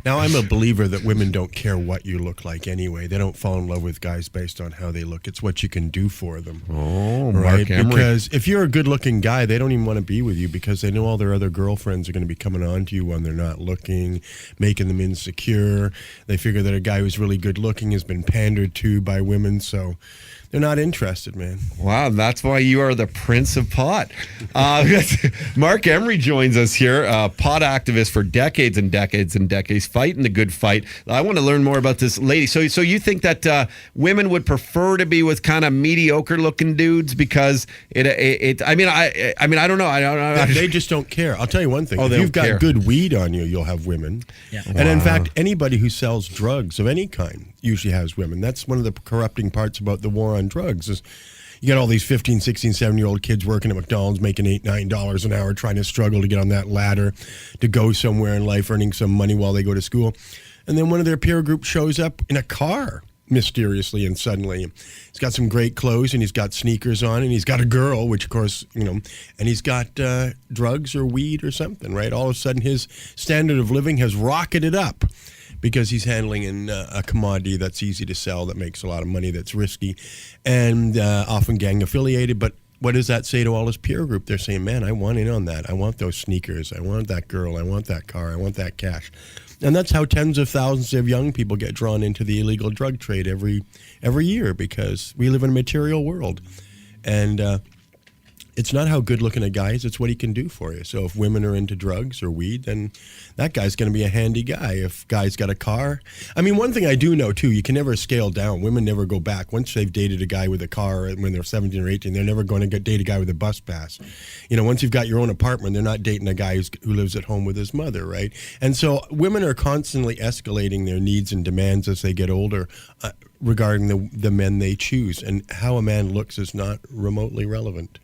Now, I'm a believer that women don't care what you look like anyway. They don't fall in love with guys based on how they look. It's what you can do for them. Oh, right? Mark Emery. Because if you're a good-looking guy, they don't even want to be with you because they know all their other girlfriends are going to be coming on to you when they're not looking, making them insecure. They figure that a guy who's really good-looking has been pandered to by women, so they're not interested, man. Wow, that's why you are the Prince of Pot. Mark Emery joins us here, pot activist for decades and decades and decades, fighting the good fight. I want to learn more about this lady. So you think that women would prefer to be with kind of mediocre-looking dudes because I mean, I don't know. They just don't care. I'll tell you one thing. Oh, if they you've don't care. got good weed on you, you'll have women. Yeah. And in fact, anybody who sells drugs of any kind usually has women. That's one of the corrupting parts about the war on drugs is you got all these 15, 16, 17-year-old kids working at McDonald's making $8, $9 an hour trying to struggle to get on that ladder to go somewhere in life, earning some money while they go to school. And then one of their peer group shows up in a car mysteriously and suddenly. He's got some great clothes and he's got sneakers on and he's got a girl, which of course, and he's got drugs or weed or something, right? All of a sudden his standard of living has rocketed up because he's handling a commodity that's easy to sell, that makes a lot of money, that's risky, and often gang affiliated. But what does that say to all his peer group? They're saying, man, I want in on that. I want those sneakers. I want that girl. I want that car. I want that cash. And that's how tens of thousands of young people get drawn into the illegal drug trade every year because we live in a material world. And it's not how good looking a guy is, it's what he can do for you. So if women are into drugs or weed, then that guy's going to be a handy guy. If guy's got a car. I mean, one thing I do know, too, you can never scale down. Women never go back. Once they've dated a guy with a car when they're 17 or 18, they're never going to date a guy with a bus pass. Once you've got your own apartment, they're not dating a guy who lives at home with his mother, right? And so women are constantly escalating their needs and demands as they get older regarding the men they choose. And how a man looks is not remotely relevant.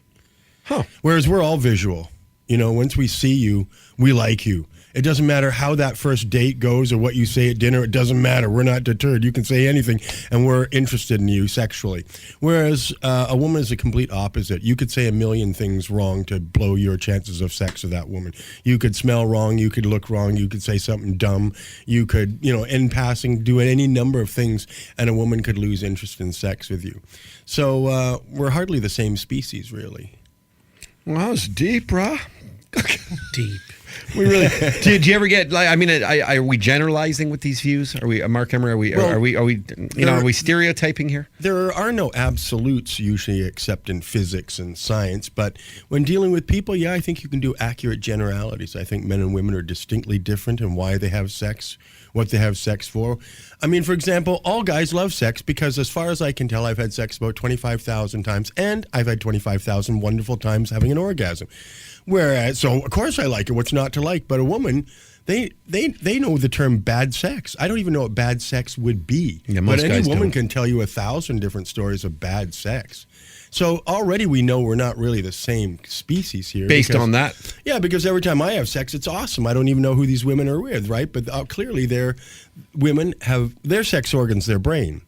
Huh. Whereas we're all visual. Once we see you, we like you. It doesn't matter how that first date goes or what you say at dinner. It doesn't matter. We're not deterred. You can say anything, and we're interested in you sexually. Whereas a woman is a complete opposite. You could say a million things wrong to blow your chances of sex with that woman. You could smell wrong. You could look wrong. You could say something dumb. You could, in passing, do any number of things, and a woman could lose interest in sex with you. So we're hardly the same species, really. Well, that was deep, brah. Deep. We really did. You ever get are we generalizing with these views? Are we, Mark Emery? Are we stereotyping here? There are no absolutes usually, except in physics and science. But when dealing with people, yeah, I think you can do accurate generalities. I think men and women are distinctly different in why they have sex, what they have sex for. I mean, for example, all guys love sex because, as far as I can tell, I've had sex about 25,000 times, and I've had 25,000 wonderful times having an orgasm. Whereas, so of course I like it. What's not to like? But a woman, they know the term bad sex. I don't even know what bad sex would be. Yeah, but most any guys woman don't. can tell you 1,000 different stories of bad sex. So already we know we're not really the same species here. Based on that. Yeah, because every time I have sex, it's awesome. I don't even know who these women are with, right? But clearly women have their sex organs, their brain.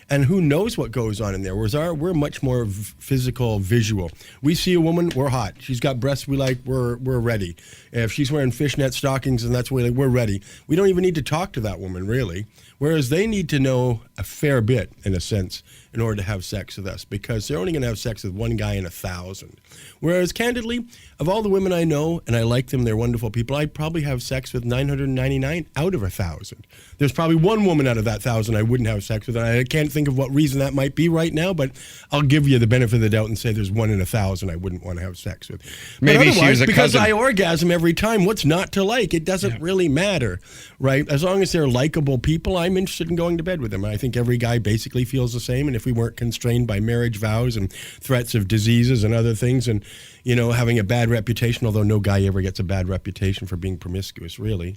And who knows what goes on in there? Whereas we're much more physical, visual. We see a woman, we're hot. She's got breasts we like, we're ready. If she's wearing fishnet stockings and that's what we're ready. We don't even need to talk to that woman, really. Whereas they need to know a fair bit, in a sense, in order to have sex with us, because they're only going to have sex with one guy in 1,000. Whereas, candidly, of all the women I know, and I like them, they're wonderful people, I'd probably have sex with 999 out of 1,000. There's probably one woman out of that 1,000 I wouldn't have sex with, and I can't think of what reason that might be right now, but I'll give you the benefit of the doubt and say there's one in 1,000 I wouldn't want to have sex with. Maybe she was a because cousin. I orgasm every time, what's not to like? It doesn't really matter, right? As long as they're likable people, I'm interested in going to bed with them. I think every guy basically feels the same, and if we weren't constrained by marriage vows and threats of diseases and other things and, having a bad reputation, although no guy ever gets a bad reputation for being promiscuous, really.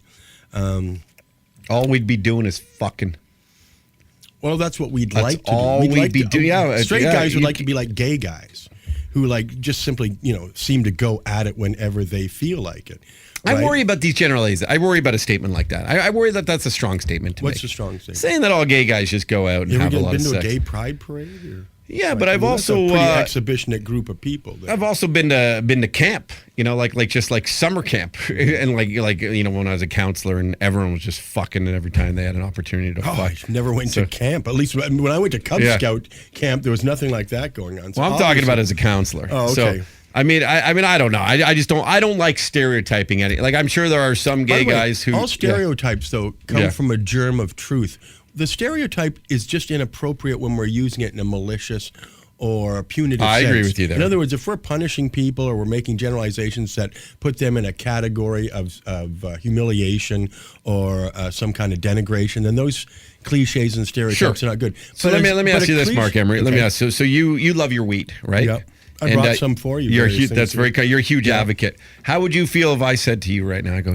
All we'd be doing is fucking. Well, that's what we'd like to do. All we'd be doing. Yeah, straight guys would like to be like gay guys who just simply, seem to go at it whenever they feel like it. Right? I worry about these generalizations. I worry about a statement like that. I worry that that's a strong statement to What's make. a strong statement? Saying that all gay guys just go out and have a lot of sex. Been to a gay pride parade? Or? Yeah, but I've that's also a pretty exhibitionist group of people. There. I've also been to camp, like summer camp, and like when I was a counselor, and everyone was just fucking it every time they had an opportunity to fuck. I never went to camp. At least when I went to Cub Scout camp, there was nothing like that going on. So well, I'm talking about as a counselor. Oh, okay. So, I mean, I don't know. I just don't. I don't like stereotyping any. Like, I'm sure there are some gay guys who all stereotypes though come from a germ of truth. The stereotype is just inappropriate when we're using it in a malicious or punitive sense. I agree with you there. In other words, if we're punishing people or we're making generalizations that put them in a category of humiliation or some kind of denigration, then those cliches and stereotypes are not good. So let me ask you this, Mark Emery. Okay. Let me ask you. So you love your wheat, right? Yeah. I brought some for you. That's very kind. You're a huge advocate. How would you feel if I said to you right now, I go,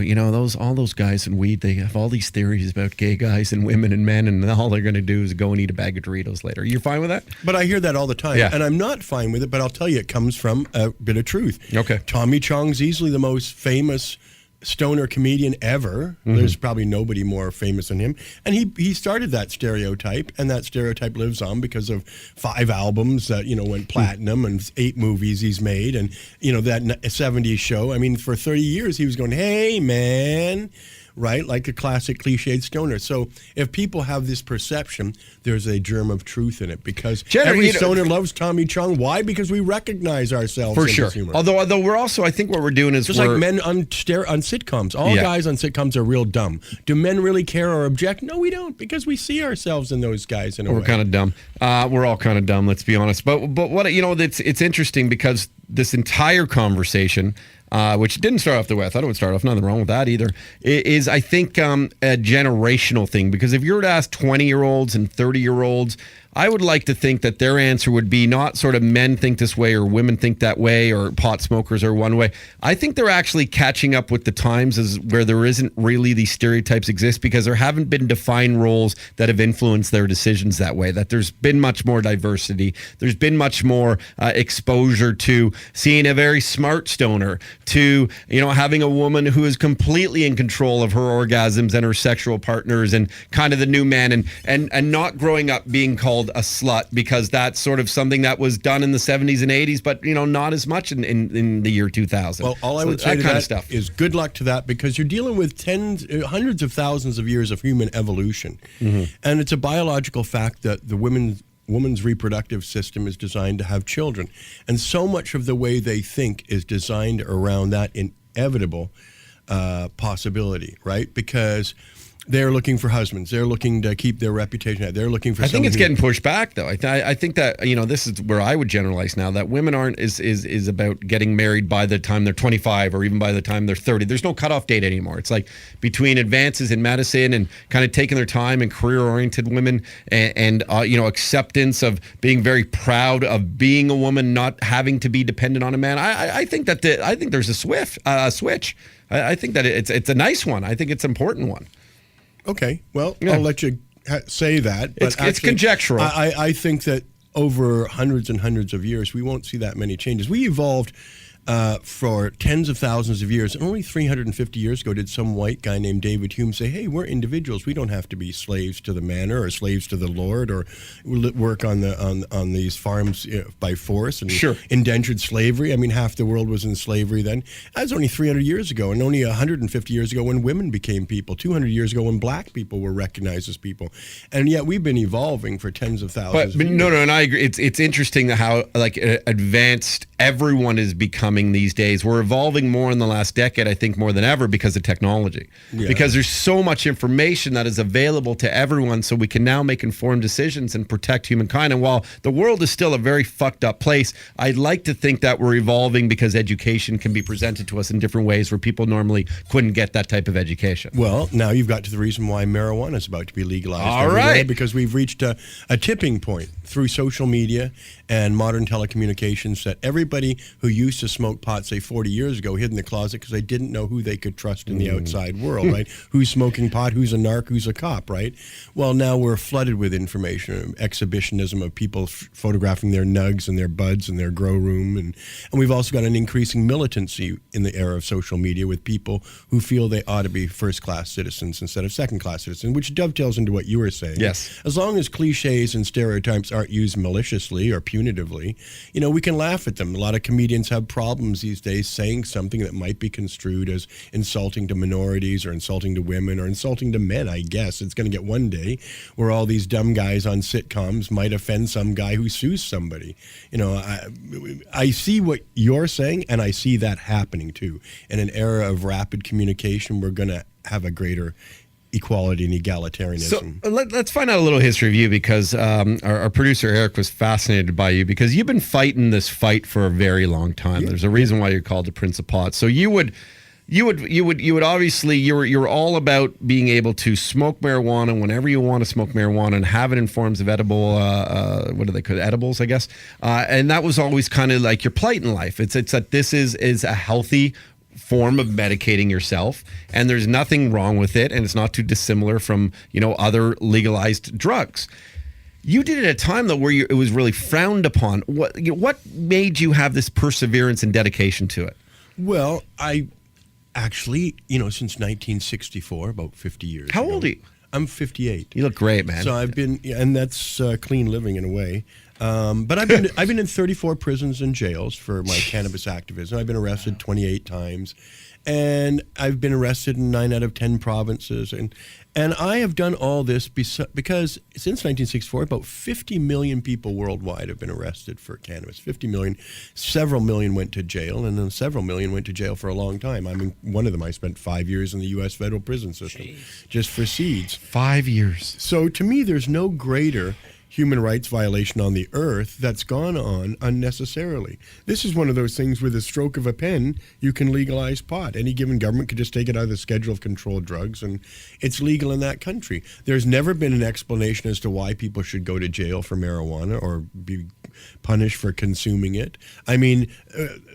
all those guys in weed, they have all these theories about gay guys and women and men, and all they're going to do is go and eat a bag of Doritos later. You're fine with that? But I hear that all the time, and I'm not fine with it, but I'll tell you, it comes from a bit of truth. Okay. Tommy Chong's easily the most famous stoner comedian ever. Mm-hmm. There's probably nobody more famous than him. And he started that stereotype, and that stereotype lives on because of 5 albums that, went platinum and 8 movies he's made and, that 70s show. I mean, for 30 years he was going, hey, man, right? Like a classic cliched stoner. So if people have this perception, there's a germ of truth in it because every stoner loves Tommy Chong. Why? Because we recognize ourselves for in sure. this humor. Although we're also, I think what we're doing is just like men on sitcoms. All guys on sitcoms are real dumb. Do men really care or object? No, we don't, because we see ourselves in those guys in a way. We're kind of dumb. We're all kind of dumb, let's be honest. But what it's interesting because this entire conversation, which didn't start off the way I thought it would start off, nothing wrong with that either, is I think a generational thing. Because if you were to ask 20-year-olds and 30-year-olds, I would like to think that their answer would be not sort of men think this way or women think that way or pot smokers are one way. I think they're actually catching up with the times as where there isn't really these stereotypes exist because there haven't been defined roles that have influenced their decisions that way, that there's been much more diversity. There's been much more exposure to seeing a very smart stoner, to, having a woman who is completely in control of her orgasms and her sexual partners and kind of the new man and not growing up being called a slut because that's sort of something that was done in the 70s and 80s, but not as much in the year 2000. Well, all I would say to that is good luck to that because you're dealing with hundreds of thousands of years of human evolution. Mm-hmm. And it's a biological fact that the woman's reproductive system is designed to have children. And so much of the way they think is designed around that inevitable possibility, right? Because they're looking for husbands. They're looking to keep their reputation. They're looking for. I think it's getting pushed back, though. I think that this is where I would generalize now that women aren't is about getting married by the time they're 25 or even by the time they're 30. There's no cutoff date anymore. It's like between advances in medicine and kind of taking their time and career-oriented women and acceptance of being very proud of being a woman, not having to be dependent on a man. I think that there's a switch. I think that it's a nice one. I think it's an important one. Okay, well, I'll let you say that. But it's conjectural. I think that over hundreds and hundreds of years, we won't see that many changes. We evolved for tens of thousands of years. And only 350 years ago did some white guy named David Hume say, hey, we're individuals. We don't have to be slaves to the manor or slaves to the Lord or work on these farms by force and indentured slavery. I mean, half the world was in slavery then. That was only 300 years ago, and only 150 years ago when women became people, 200 years ago when black people were recognized as people. And yet we've been evolving for tens of thousands of years. No, and I agree. It's interesting how advanced everyone is becoming these days. We're evolving more in the last decade, I think, more than ever because of technology. Yeah. Because there's so much information that is available to everyone, so we can now make informed decisions and protect humankind. And while the world is still a very fucked up place, I'd like to think that we're evolving because education can be presented to us in different ways where people normally couldn't get that type of education. Well, now you've got to the reason why marijuana is about to be legalized. All right. Because we've reached a tipping point through social media and modern telecommunications that everybody everybody who used to smoke pot, say 40 years ago, hid in the closet because they didn't know who they could trust in the outside world, right? Who's smoking pot, who's a narc, who's a cop, right? Well, now we're flooded with information, exhibitionism of people photographing their nugs and their buds and their grow room. And we've also got an increasing militancy in the era of social media with people who feel they ought to be first-class citizens instead of second-class citizens, which dovetails into what you were saying. Yes. As long as cliches and stereotypes aren't used maliciously or punitively, we can laugh at them. A lot of comedians have problems these days saying something that might be construed as insulting to minorities or insulting to women or insulting to men, I guess. It's going to get one day where all these dumb guys on sitcoms might offend some guy who sues somebody. I see what you're saying, and I see that happening too. In an era of rapid communication, we're going to have a greater equality and egalitarianism. So let's find out a little history of you, because our producer Eric was fascinated by you because you've been fighting this fight for a very long time. Yeah. There's a reason why you're called the Prince of Pot. So you would obviously, you're all about being able to smoke marijuana whenever you want to smoke marijuana and have it in forms of edible, what do they call it? Edibles, I guess. And that was always kind of like your plight in life. It's that this is a healthy form of medicating yourself, and there's nothing wrong with it, and it's not too dissimilar from other legalized drugs. You did it at a time though where it was really frowned upon. What made you have this perseverance and dedication to it? Well, I actually, since 1964, about 50 years. How old are you? I'm 58. You look great, man. So I've been, and that's clean living in a way. But I've been in 34 prisons and jails for my cannabis activism. I've been arrested 28 times, and I've been arrested in 9 out of 10 provinces. And I have done all this because since 1964, about 50 million people worldwide have been arrested for cannabis. 50 million, several million went to jail, and then several million went to jail for a long time. I mean, one of them I spent 5 years in the U.S. federal prison system just for seeds. 5 years. So to me, there's no greater human rights violation on the earth that's gone on unnecessarily. This is one of those things with a stroke of a pen, you can legalize pot. Any given government could just take it out of the schedule of controlled drugs, and it's legal in that country. There's never been an explanation as to why people should go to jail for marijuana or be punished for consuming it. I mean,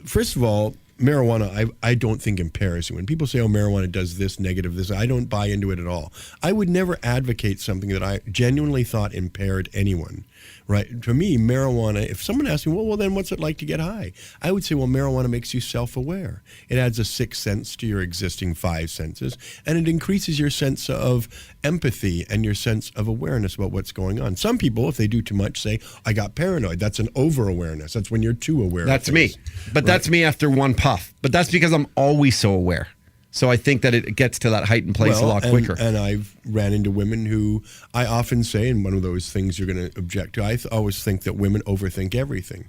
first of all, marijuana, I don't think impairs you. When people say, oh, marijuana does this, negative this, I don't buy into it at all. I would never advocate something that I genuinely thought impaired anyone, right? To me, marijuana, if someone asked me, well, then what's it like to get high? I would say, well, marijuana makes you self-aware. It adds a sixth sense to your existing 5 senses, and it increases your sense of empathy and your sense of awareness about what's going on. Some people, if they do too much, say, I got paranoid. That's an over-awareness. That's when you're too aware. That's me. But that's me after one puff. But that's because I'm always so aware. So I think that it gets to that heightened place a lot quicker. And I've ran into women who I often say, and one of those things you're going to object to, I always think that women overthink everything.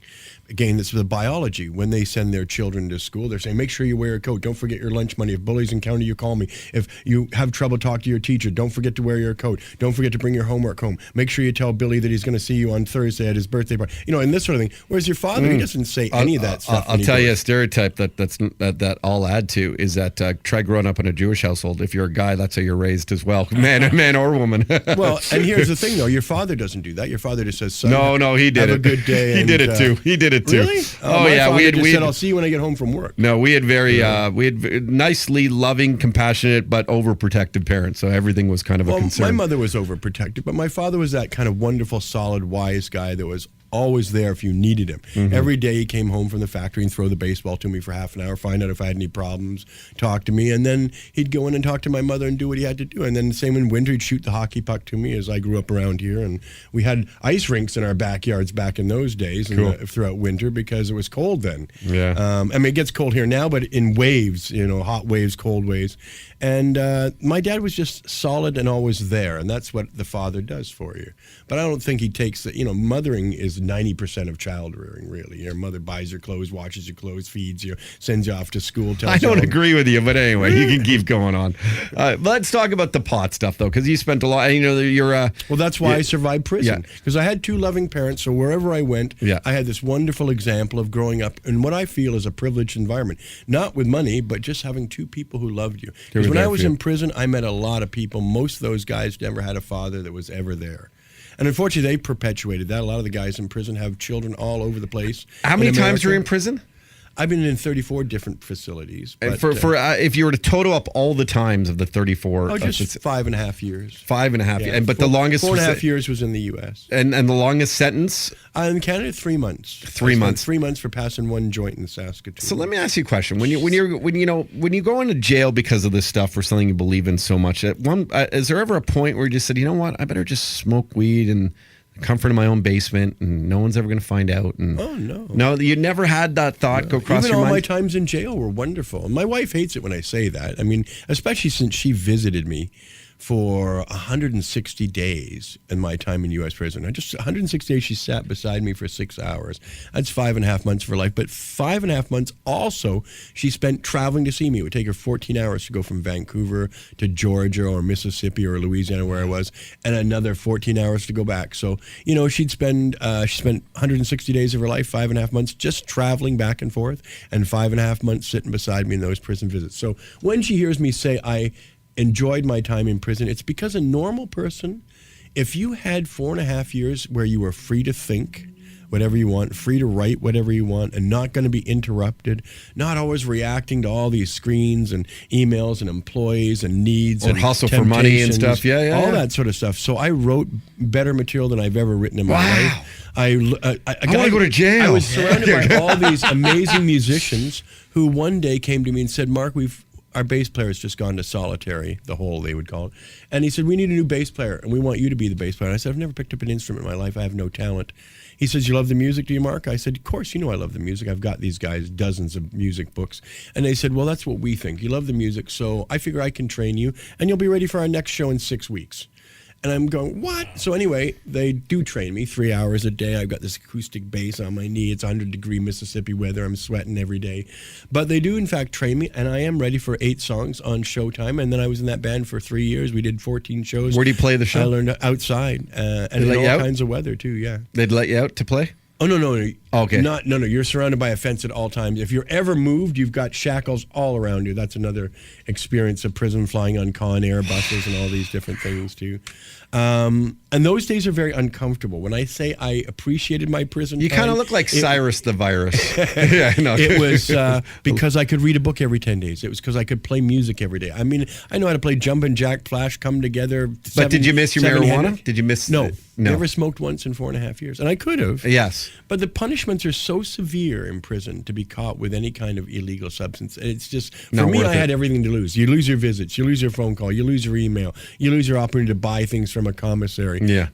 Again, this is the biology. When they send their children to school, they're saying, make sure you wear a coat. Don't forget your lunch money. If bullies encounter you, call me. If you have trouble, talk to your teacher. Don't forget to wear your coat. Don't forget to bring your homework home. Make sure you tell Billy that he's going to see you on Thursday at his birthday party. And this sort of thing. Whereas your father, he doesn't say any of that stuff. I'll tell you a stereotype that I'll add to is that try growing up in a Jewish household. If you're a guy, that's how you're raised as well. Man or woman. Well, and here's the thing, though. Your father doesn't do that. Your father just says, son, no, he did have it. a good day. He did it too. He did it too. Really? Oh yeah, we said, I'll see you when I get home from work. No, we had nicely loving, compassionate, but overprotective parents. So everything was kind of a concern. My mother was overprotective, but my father was that kind of wonderful, solid, wise guy that was always there if you needed him. Mm-hmm. Every day he came home from the factory and throw the baseball to me for half an hour, find out if I had any problems, talk to me, and then he'd go in and talk to my mother and do what he had to do. And then the same in winter, he'd shoot the hockey puck to me as I grew up around here. And we had ice rinks in our backyards back in those days throughout winter because it was cold then. Yeah. I mean, it gets cold here now, but in waves, hot waves, cold waves. And my dad was just solid and always there, and that's what the father does for you. But I don't think he takes mothering is 90% of child rearing, really. Your mother buys your clothes, washes your clothes, feeds you, sends you off to school. I don't agree with you, but anyway, you can keep going on. Let's talk about the pot stuff, though, because you spent a lot. You're well, that's why I survived prison, because I had 2 loving parents. So wherever I went, I had this wonderful example of growing up in what I feel is a privileged environment, not with money, but just having 2 people who loved you. Because when I was in prison, I met a lot of people. Most of those guys never had a father that was ever there. And unfortunately, they perpetuated that. A lot of the guys in prison have children all over the place. How many times were you in prison? I've been in 34 different facilities. And But, for if you were to total up all the times of the 34, just 5.5 years. 5.5 years. But four, the longest 4.5 years was in the U.S. And the longest sentence? In Canada, 3 months. 3 months. 3 months for passing one joint in Saskatoon. So let me ask you a question: when you go into jail because of this stuff or something you believe in so much, is there ever a point where you just said, you know what, I better just smoke weed and comfort in my own basement, and no one's ever going to find out? And Oh, no. no, you never had that thought go across Even your all my mind. times in jail were wonderful. And my wife hates it when I say that. I mean, especially since she visited me for 160 days in my time in U.S. prison. 160 days she sat beside me for 6 hours. That's 5.5 months of her life. But 5.5 months also she spent traveling to see me. It would take her 14 hours to go from Vancouver to Georgia or Mississippi or Louisiana, where I was, and another 14 hours to go back. So, she spent 160 days of her life, 5.5 months, just traveling back and forth, and 5.5 months sitting beside me in those prison visits. So when she hears me say I enjoyed my time in prison, it's because a normal person, if you had 4.5 years where you were free to think whatever you want, free to write whatever you want, and not going to be interrupted, not always reacting to all these screens and emails and employees and needs Or and hustle for money and temptations, stuff. Yeah. all that sort of stuff. So I wrote better material than I've ever written in my life. I wanna go to jail. I was surrounded by all these amazing musicians who one day came to me and said, Mark, our bass player has just gone to solitary, the hole they would call it. And he said, we need a new bass player, and we want you to be the bass player. And I said, I've never picked up an instrument in my life. I have no talent. He says, you love the music, do you, Mark? I said, of course, I love the music. I've got these guys dozens of music books. And they said, well, that's what we think. You love the music, so I figure I can train you, and you'll be ready for our next show in 6 weeks. And I'm going, what? So anyway, they do train me 3 hours a day. I've got this acoustic bass on my knee. It's 100-degree Mississippi weather. I'm sweating every day. But they do, in fact, train me, and I am ready for 8 songs on Showtime. And then I was in that band for 3 years. We did 14 shows. Where do you play the show? I learned outside, and in all kinds of weather, too, yeah. They'd let you out to play? Oh, no. Okay. No. You're surrounded by a fence at all times. If you're ever moved, you've got shackles all around you. That's another experience of prison, flying on Con Air buses and all these different things, too. And those days are very uncomfortable. When I say I appreciated my prison You time, kind of look like Cyrus the Virus. Yeah, I know. It was because I could read a book every 10 days. It was because I could play music every day. I mean, I know how to play Jumpin' Jack, Flash, Come Together. But did you miss your marijuana? Did you miss? No. No. Never smoked once in 4.5 years. And I could have. Yes. But the punishments are so severe in prison to be caught with any kind of illegal substance. It's just, for Not me, worth I had it. everything to lose. You lose your visits. You lose your phone call. You lose your email. You lose your opportunity to buy things from a commissary. Yeah.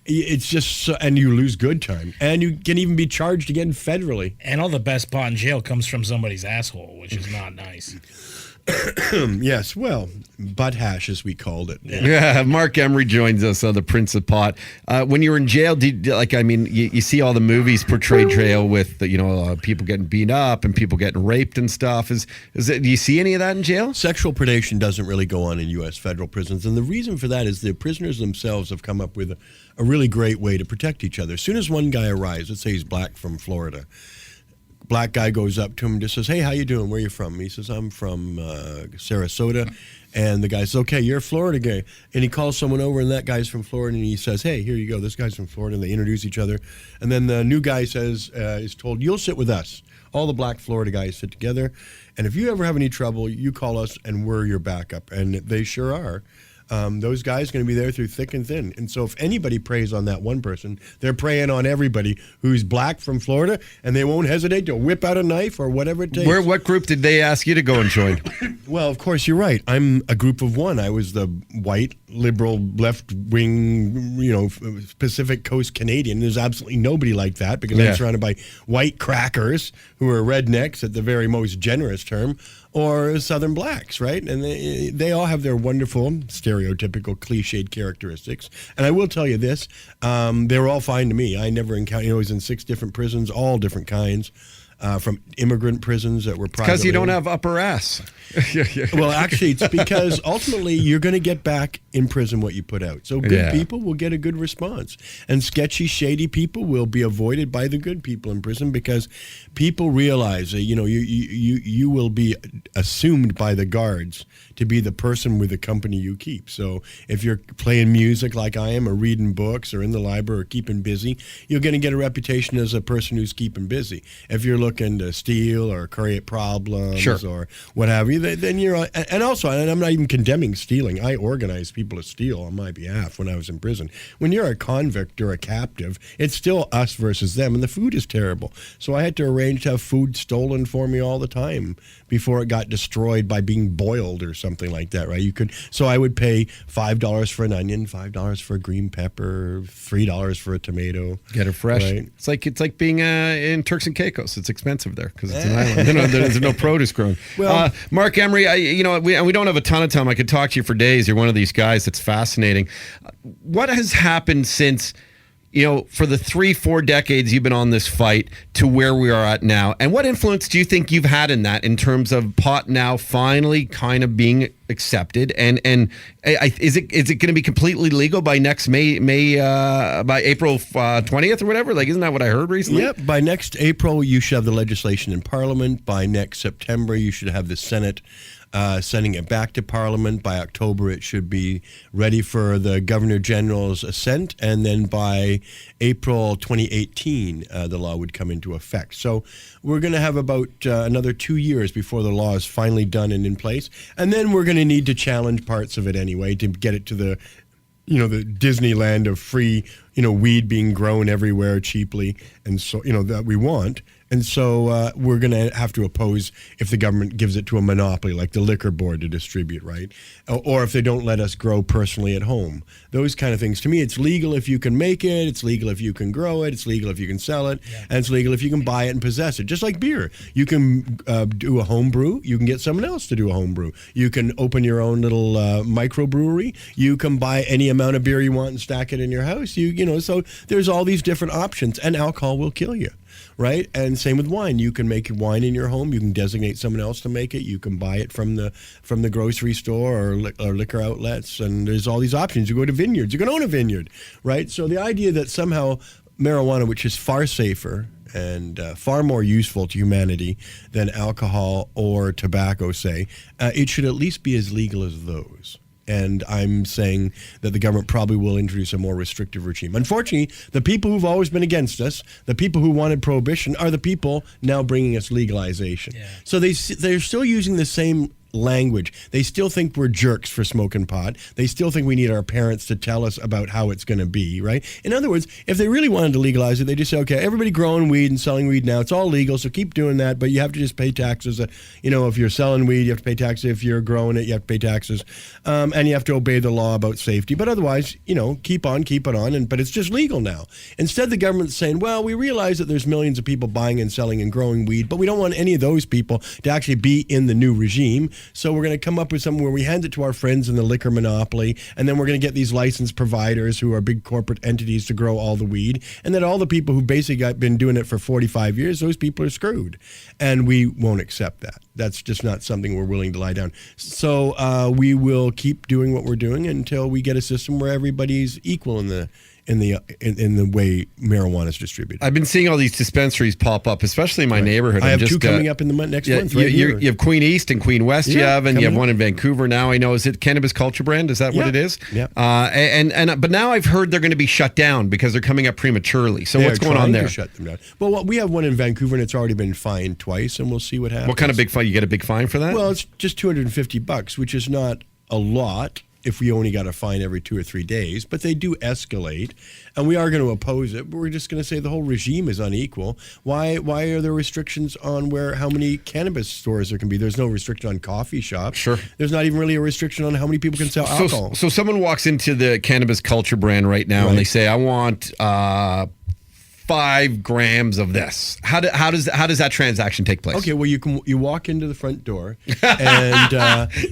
It's just, and you lose good time. And you can even be charged again federally. And all the best pot in jail comes from somebody's asshole, which is not nice. Yes, well, butt hash, as we called it. Yeah, Mark Emery joins us, the Prince of Pot. When you were in jail, you see all the movies portray jail with people getting beat up and people getting raped and stuff. Do you see any of that in jail? Sexual predation doesn't really go on in U.S. federal prisons, and the reason for that is the prisoners themselves have come up with a really great way to protect each other. As soon as one guy arrives, let's say he's black from Florida, black guy goes up to him and just says, hey, how you doing? Where are you from? He says, I'm from Sarasota. And the guy says, okay, you're a Florida guy. And he calls someone over, and that guy's from Florida, and he says, hey, here you go. This guy's from Florida. And they introduce each other. And then the new guy is told, you'll sit with us. All the black Florida guys sit together. And if you ever have any trouble, you call us, and we're your backup. And they sure are. Those guys are going to be there through thick and thin. And so if anybody preys on that one person, they're preying on everybody who's black from Florida, and they won't hesitate to whip out a knife or whatever it takes. What group did they ask you to go and join? Well, of course, you're right. I'm a group of one. I was the white, liberal, left-wing, Pacific Coast Canadian. There's absolutely nobody like that because I'm surrounded by white crackers who are rednecks at the very most generous term, or Southern blacks, right? And they all have their wonderful, stereotypical, cliched characteristics. And I will tell you this, they were all fine to me. I never encountered, I was in 6 different prisons, all different kinds. From immigrant prisons that were private. Because you don't have upper ass. Well, actually, it's because ultimately you're going to get back in prison what you put out. So good people will get a good response, and sketchy, shady people will be avoided by the good people in prison, because people realize that you will be assumed by the guards to be the person with the company you keep. So if you're playing music like I am, or reading books, or in the library, or keeping busy, you're going to get a reputation as a person who's keeping busy. If you're looking to steal or create problems or what have you, then you're, and also, and I'm not even condemning stealing. I organized people to steal on my behalf when I was in prison. When you're a convict or a captive, it's still us versus them, and the food is terrible. So I had to arrange to have food stolen for me all the time before it got destroyed by being boiled or something like that, right? So I would pay $5 for an onion, $5 for a green pepper, $3 for a tomato. Get it fresh. Right? It's like being in Turks and Caicos. It's expensive there because it's an island. There's no produce grown. Well, Mark Emery, we don't have a ton of time. I could talk to you for days. You're one of these guys that's fascinating. What has happened since, for the 3-4 decades you've been on this fight to where we are at now? And what influence do you think you've had in that, in terms of pot now finally kind of being accepted? And is it going to be completely legal by next May by April 20th or whatever? Like, isn't that what I heard recently? Yeah, by next April you should have the legislation in Parliament. By next September you should have the Senate sending it back to Parliament. By October, it should be ready for the Governor General's assent, and then by April 2018, the law would come into effect. So we're going to have about another 2 years before the law is finally done and in place, and then we're going to need to challenge parts of it anyway to get it to the Disneyland of free, weed being grown everywhere cheaply, and so, that we want. And so we're going to have to oppose if the government gives it to a monopoly like the liquor board to distribute, right? Or if they don't let us grow personally at home. Those kind of things. To me, it's legal if you can make it. It's legal if you can grow it. It's legal if you can sell it. Yeah. And it's legal if you can buy it and possess it. Just like beer. You can do a home brew. You can get someone else to do a home brew. You can open your own little microbrewery. You can buy any amount of beer you want and stack it in your house. So there's all these different options. And alcohol will kill you. Right? And same with wine. You can make wine in your home. You can designate someone else to make it. You can buy it from the grocery store or liquor outlets. And there's all these options. You go to vineyards. You can own a vineyard. Right? So the idea that somehow marijuana, which is far safer and far more useful to humanity than alcohol or tobacco, say, it should at least be as legal as those. And I'm saying that the government probably will introduce a more restrictive regime. Unfortunately, the people who've always been against us, the people who wanted prohibition, are the people now bringing us legalization. Yeah. So they're still using the same language. They still think we're jerks for smoking pot. They still think we need our parents to tell us about how it's going to be, right? In other words, if they really wanted to legalize it, they just say, okay, everybody growing weed and selling weed now, it's all legal, so keep doing that, but you have to just pay taxes. If you're selling weed, you have to pay taxes. If you're growing it, you have to pay taxes. And you have to obey the law about safety. But otherwise, keep it on, but it's just legal now. Instead, the government's saying, well, we realize that there's millions of people buying and selling and growing weed, but we don't want any of those people to actually be in the new regime. So we're going to come up with something where we hand it to our friends in the liquor monopoly, and then we're going to get these licensed providers who are big corporate entities to grow all the weed, and then all the people who basically been doing it for 45 years, those people are screwed. And we won't accept that. That's just not something we're willing to lie down. So we will keep doing what we're doing until we get a system where everybody's equal in the way marijuana is distributed. I've been seeing all these dispensaries pop up, especially in my neighborhood. I have two coming up in the next month. Right you have Queen East and Queen West. You have one in Vancouver now. I know. Is it Cannabis Culture Brand? Is that what it is? Yeah. But now I've heard they're going to be shut down because they're coming up prematurely. So what's going on there? To shut them down. Well, we have one in Vancouver, and it's already been fined twice, and we'll see what happens. What kind of big fine? You get a big fine for that? Well, it's just $250, which is not a lot if we only got a fine every 2 or 3 days, but they do escalate, and we are going to oppose it. But we're just going to say the whole regime is unequal. Why are there restrictions on how many cannabis stores there can be? There's no restriction on coffee shops. Sure. There's not even really a restriction on how many people can sell alcohol. So someone walks into the Cannabis Culture Brand right now, and they say, I want 5 grams of this. How does that transaction take place? Okay, well, you walk into the front door, and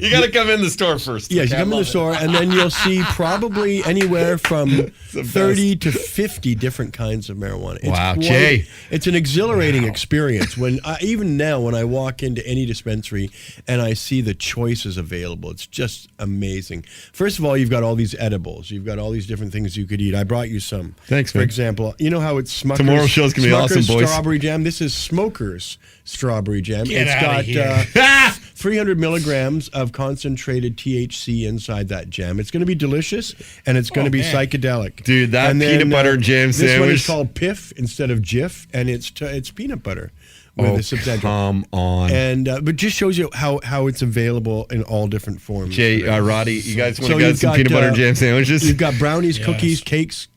you got to come in the store first. yes, okay? you come in the store, and then you'll see probably anywhere from 30 to 50 different kinds of marijuana. Wow, Jay. It's an exhilarating experience. When even now, when I walk into any dispensary and I see the choices available, it's just amazing. First of all, you've got all these edibles. You've got all these different things you could eat. I brought you some. Thanks, For man. example, you know how it's Smucker's. Tomorrow's show's gonna be awesome, Smucker's boys. strawberry jam. This is Smoker's strawberry jam. Get It's outta got here. 300 milligrams of concentrated THC inside that jam. It's going to be delicious, and it's going to be man. psychedelic. Dude, that And peanut butter jam this one sandwich. is called Piff instead of Jif, and it's peanut butter with Oh, a substantial. come on. And but just shows you how it's available in all different forms. Jay, Roddy, you guys want to So get you've some got, peanut butter jam sandwiches? You've got brownies, Yes. cookies, cakes.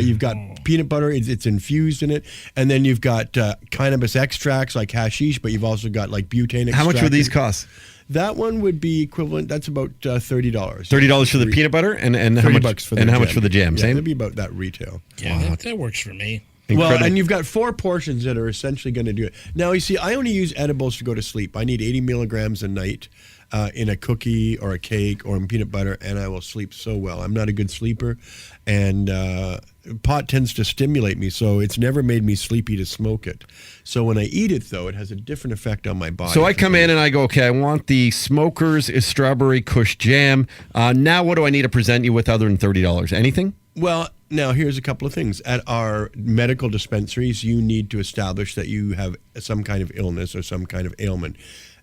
You've got peanut butter. It's infused in it. And then you've got cannabis extracts like hashish, but you've also got like butane extract. How much would these cost? That one would be equivalent. That's about $30. $30 for the peanut butter, and how much $30 for the and how jam. much for the jam? Yeah, Same. it'd be about that retail. Yeah, that works for me. Well, Incredible. and you've got 4 portions that are essentially going to do it. Now, you see, I only use edibles to go to sleep. I need 80 milligrams a night in a cookie or a cake or in peanut butter, and I will sleep so well. I'm not a good sleeper, and pot tends to stimulate me, so it's never made me sleepy to smoke it. So when I eat it, though, it has a different effect on my body. So I come in and I go, okay, I want the Smoker's Strawberry Kush Jam. Now what do I need to present you with other than $30? Anything? Well, now here's a couple of things. At our medical dispensaries, you need to establish that you have some kind of illness or some kind of ailment.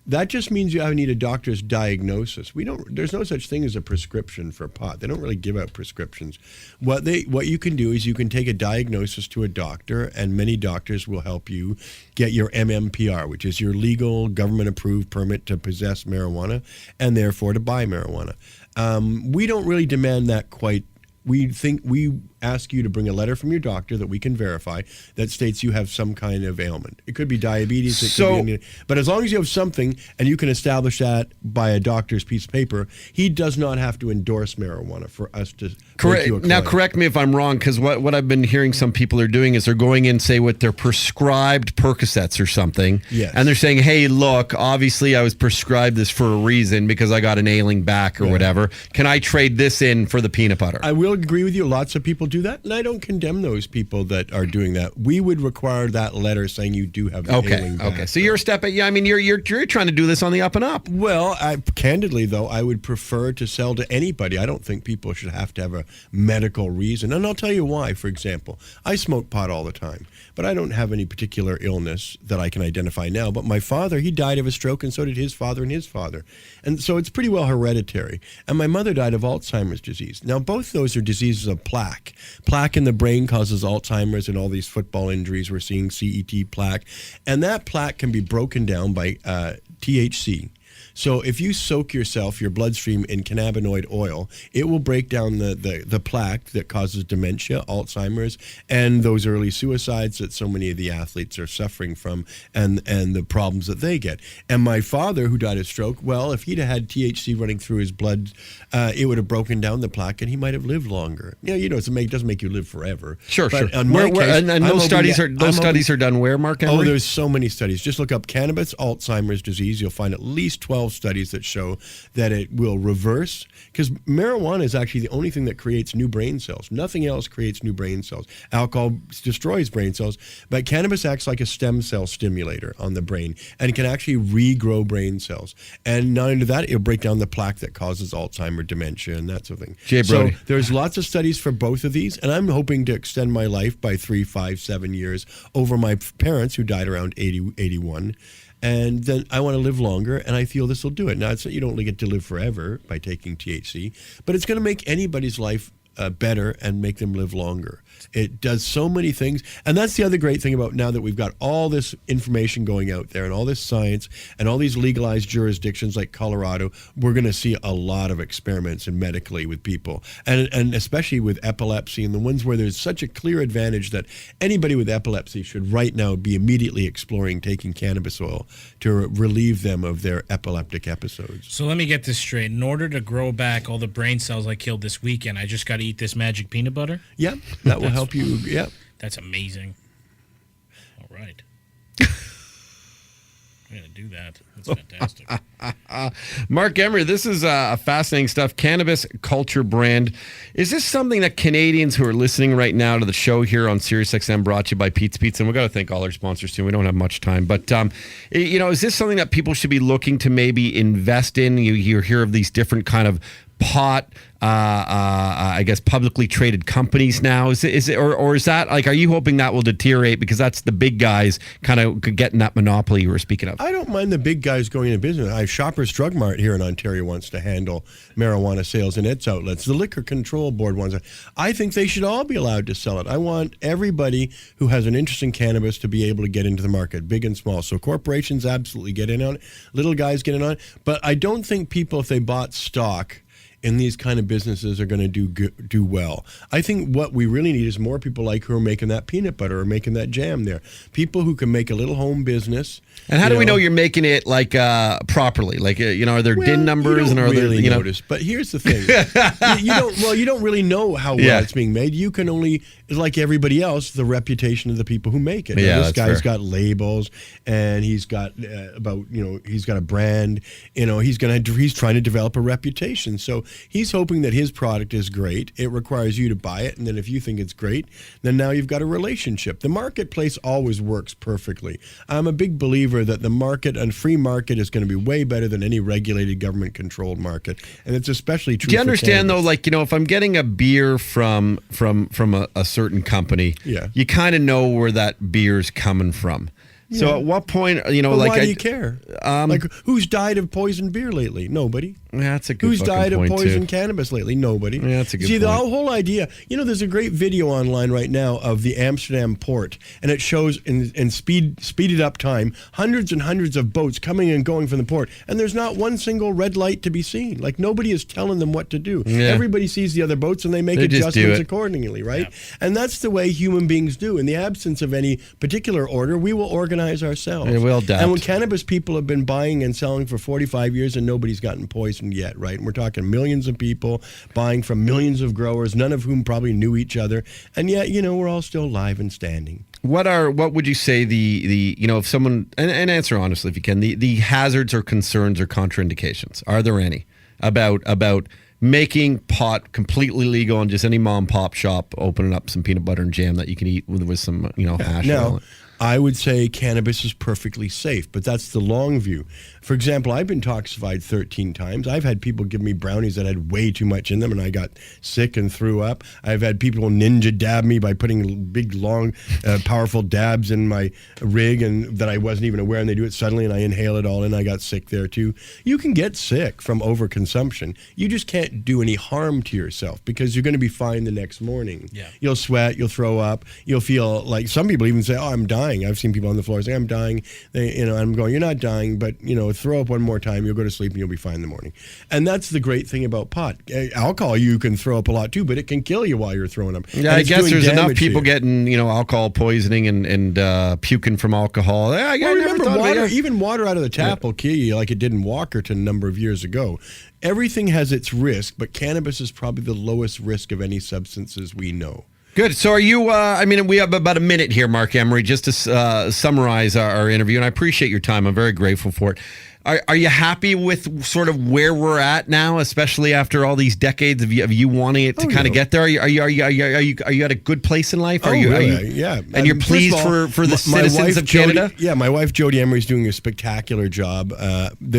That just means you need a doctor's diagnosis. There's no such thing as a prescription for pot. They don't really give out prescriptions. What you can do is you can take a diagnosis to a doctor, and many doctors will help you get your MMPR, which is your legal government-approved permit to possess marijuana and therefore to buy marijuana. We don't really demand that quite. We ask you to bring a letter from your doctor that we can verify that states you have some kind of ailment. It could be diabetes. But as long as you have something and you can establish that by a doctor's piece of paper, he does not have to endorse marijuana for us to make you a Now, client. correct me if I'm wrong, because what I've been hearing some people are doing is they're going in, say, with their prescribed Percocets or something, Yes. and they're saying, hey, look, obviously I was prescribed this for a reason because I got an ailing back or whatever. Can I trade this in for the peanut butter? I will agree with you. Lots of people do that, and I don't condemn those people that are doing that. We would require that letter saying you do have the ailing back. Okay. So you're a step. Yeah, I mean, you're trying to do this on the up and up. Well, candidly, though, I would prefer to sell to anybody. I don't think people should have to have a medical reason. And I'll tell you why. For example, I smoke pot all the time, but I don't have any particular illness that I can identify now. But my father, he died of a stroke, and so did his father and his father. And so it's pretty well hereditary. And my mother died of Alzheimer's disease. Now, both those are diseases of plaque. Plaque in the brain causes Alzheimer's and all these football injuries. We're seeing CET plaque. And that plaque can be broken down by THC. So if you soak your bloodstream in cannabinoid oil, it will break down the plaque that causes dementia, Alzheimer's, and those early suicides that so many of the athletes are suffering from, and the problems that they get. And my father, who died of stroke, well, if he'd had THC running through his blood, it would have broken down the plaque, and he might have lived longer. Yeah, it doesn't make you live forever. Sure. On my case, and those studies are done where, Mark Emery? Oh, there's so many studies. Just look up cannabis, Alzheimer's disease. You'll find at least 12 studies that show that it will reverse, because marijuana is actually the only thing that creates new brain cells. Nothing else creates new brain cells. Alcohol destroys brain cells, but cannabis acts like a stem cell stimulator on the brain and can actually regrow brain cells. And not only that, it'll break down the plaque that causes Alzheimer's, dementia, and that sort of thing. Jay Brody. So there's lots of studies for both of these, and I'm hoping to extend my life by 3, 5, 7 years over my parents who died around 80, 81. And then I want to live longer, and I feel this will do it. Now, you don't only get to live forever by taking THC, but it's going to make anybody's life better and make them live longer. It does so many things. And that's the other great thing about now that we've got all this information going out there and all this science and all these legalized jurisdictions like Colorado, we're going to see a lot of experiments in medically with people. And especially with epilepsy and the ones where there's such a clear advantage that anybody with epilepsy should right now be immediately exploring taking cannabis oil to relieve them of their epileptic episodes. So let me get this straight. In order to grow back all the brain cells I killed this weekend, I just got to eat this magic peanut butter? Yeah, that will help you. Yeah. That's amazing. Right. I'm going to do that. That's fantastic. Mark Emery, this is fascinating stuff. Cannabis culture brand. Is this something that Canadians who are listening right now to the show here on SiriusXM, brought to you by Pete's Pizza, and we've got to thank all our sponsors too. We don't have much time, but is this something that people should be looking to maybe invest in? You hear of these different kind of pot, I guess, publicly traded companies now. Is it, or is that like, are you hoping that will deteriorate because that's the big guys kind of getting that monopoly you were speaking of? I don't mind the big guys going into business. Shoppers Drug Mart here in Ontario wants to handle marijuana sales in its outlets. The Liquor Control Board wants it. I think they should all be allowed to sell it. I want everybody who has an interest in cannabis to be able to get into the market, big and small. So corporations absolutely get in on it. Little guys get in on it. But I don't think people, if they bought stock in these kind of businesses, are going to do well. I think what we really need is more people like who are making that peanut butter or making that jam there. People who can make a little home business. And how do we know you're making it like properly? Like are there DIN numbers and are really there notice? But here's the thing: you don't really know how well it's being made. You can only, like everybody else, the reputation of the people who make it. Yeah, this guy's fair. got labels, and he's got he's got a brand. He's trying to develop a reputation. So he's hoping that his product is great. It requires you to buy it, and then if you think it's great, then now you've got a relationship. The marketplace always works perfectly. I'm a big believer that the market and free market is going to be way better than any regulated government-controlled market, and it's especially true. Do you for understand cannabis. though? Like if I'm getting a beer from a certain company, you kind of know where that beer's coming from. So at what point, But why do you care? Who's died of poisoned beer lately? Nobody. Yeah, that's a good Who's fucking died of point, poisoned too. cannabis lately? Nobody. Yeah, that's a good See, the point. whole idea, there's a great video online right now of the Amsterdam port, and it shows in speeded up time hundreds and hundreds of boats coming and going from the port, and there's not one single red light to be seen. Like, nobody is telling them what to do. Yeah. Everybody sees the other boats, and they make They just do adjustments it. accordingly, right? And that's the way human beings do. In the absence of any particular order, we will organize ourselves. Yeah, we'll adapt. And when cannabis people have been buying and selling for 45 years and nobody's gotten poisoned yet, right? And we're talking millions of people buying from millions of growers, none of whom probably knew each other. And yet, we're all still alive and standing. What would you say the if someone, and answer honestly if you can, the hazards or concerns or contraindications, are there any about making pot completely legal and just any mom and pop shop opening up some peanut butter and jam that you can eat with some hash Now, oil? I would say cannabis is perfectly safe, but that's the long view. For example, I've been toxified 13 times. I've had people give me brownies that had way too much in them, and I got sick and threw up. I've had people ninja dab me by putting big, long, powerful dabs in my rig and that I wasn't even aware, and they do it suddenly, and I inhale it all, and I got sick there too. You can get sick from overconsumption. You just can't do any harm to yourself because you're going to be fine the next morning. Yeah. You'll sweat, you'll throw up, you'll feel like, some people even say, "Oh, I'm dying." I've seen people on the floor say, "I'm dying." I'm going, "You're not dying, but throw up one more time, you'll go to sleep and you'll be fine in the morning." And that's the great thing about pot. Alcohol, you can throw up a lot too, but it can kill you while you're throwing up. Yeah, And I it's guess doing there's enough damage to people you. getting alcohol poisoning and puking from alcohol. I Well, never remember, thought of it, water, yeah. even water out of the tap will kill you like it did in Walkerton a number of years ago. Everything has its risk, but cannabis is probably the lowest risk of any substances we know. Good. So are you, we have about a minute here, Mark Emery, just to summarize our interview, and I appreciate your time. I'm very grateful for it. Are you happy with sort of where we're at now, especially after all these decades of you wanting it to kind of get there? Are you at a good place in life? Yeah. And you're pleased First of all, for the my citizens wife, of Canada? Yeah, my wife Jody Emery is doing a spectacular job.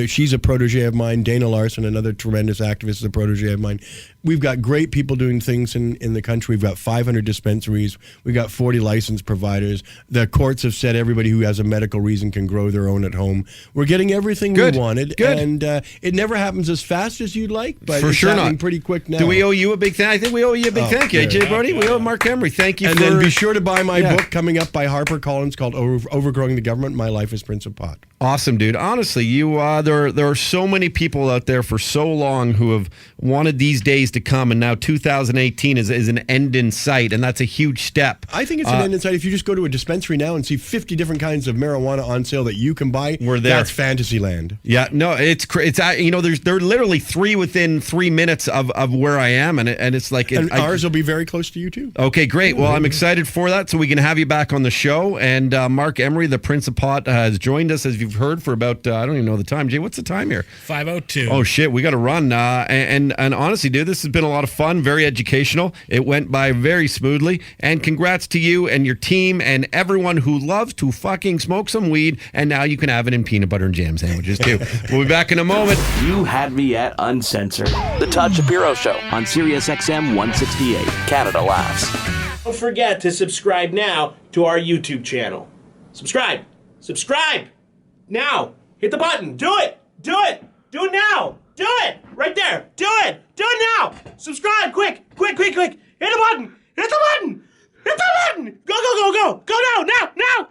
She's a protege of mine. Dana Larson, another tremendous activist, is a protege of mine. We've got great people doing things in the country. We've got 500 dispensaries. We've got 40 licensed providers. The courts have said everybody who has a medical reason can grow their own at home. We're getting everything we wanted. Good. And it never happens as fast as you'd like, but For it's sure happening not. pretty quick now. Do we owe you a big thank? I think we owe you a big thank you, AJ Brody. We owe Mark Emery. Thank you And for... then be sure to buy my book coming up by HarperCollins called Overgrowing the Government, My Life as Prince of Pot. Awesome, dude. Honestly, there are so many people out there for so long who have wanted these days to come, and now 2018 is an end in sight, and that's a huge step. I think it's an end in sight. If you just go to a dispensary now and see 50 different kinds of marijuana on sale that you can buy, We're there. That's fantasy land. Portland. Yeah, no, it's there are literally 3 within 3 minutes of where I am, and it's like And ours will be very close to you too. Okay, great. Well, I'm excited for that, so we can have you back on the show. And Mark Emery, the Prince of Pot, has joined us, as you've heard, for about I don't even know the time. Jay, what's the time here? 5:02. Oh shit, we got to run. And honestly, dude, this has been a lot of fun, very educational. It went by very smoothly. And congrats to you and your team and everyone who loves to fucking smoke some weed. And now you can have it in peanut butter and jam sandwiches too. We'll be back in a moment. You had me at Uncensored. The Todd Shapiro Show on Sirius XM 168. Canada Laughs. Don't forget to subscribe now to our YouTube channel. Subscribe. Subscribe. Now. Hit the button. Do it. Do it. Do it now. Do it. Right there. Do it. Do it now. Subscribe. Quick. Quick, quick, quick. Hit the button. Hit the button. Hit the button. Go, go, go, go. Go now. Now. Now.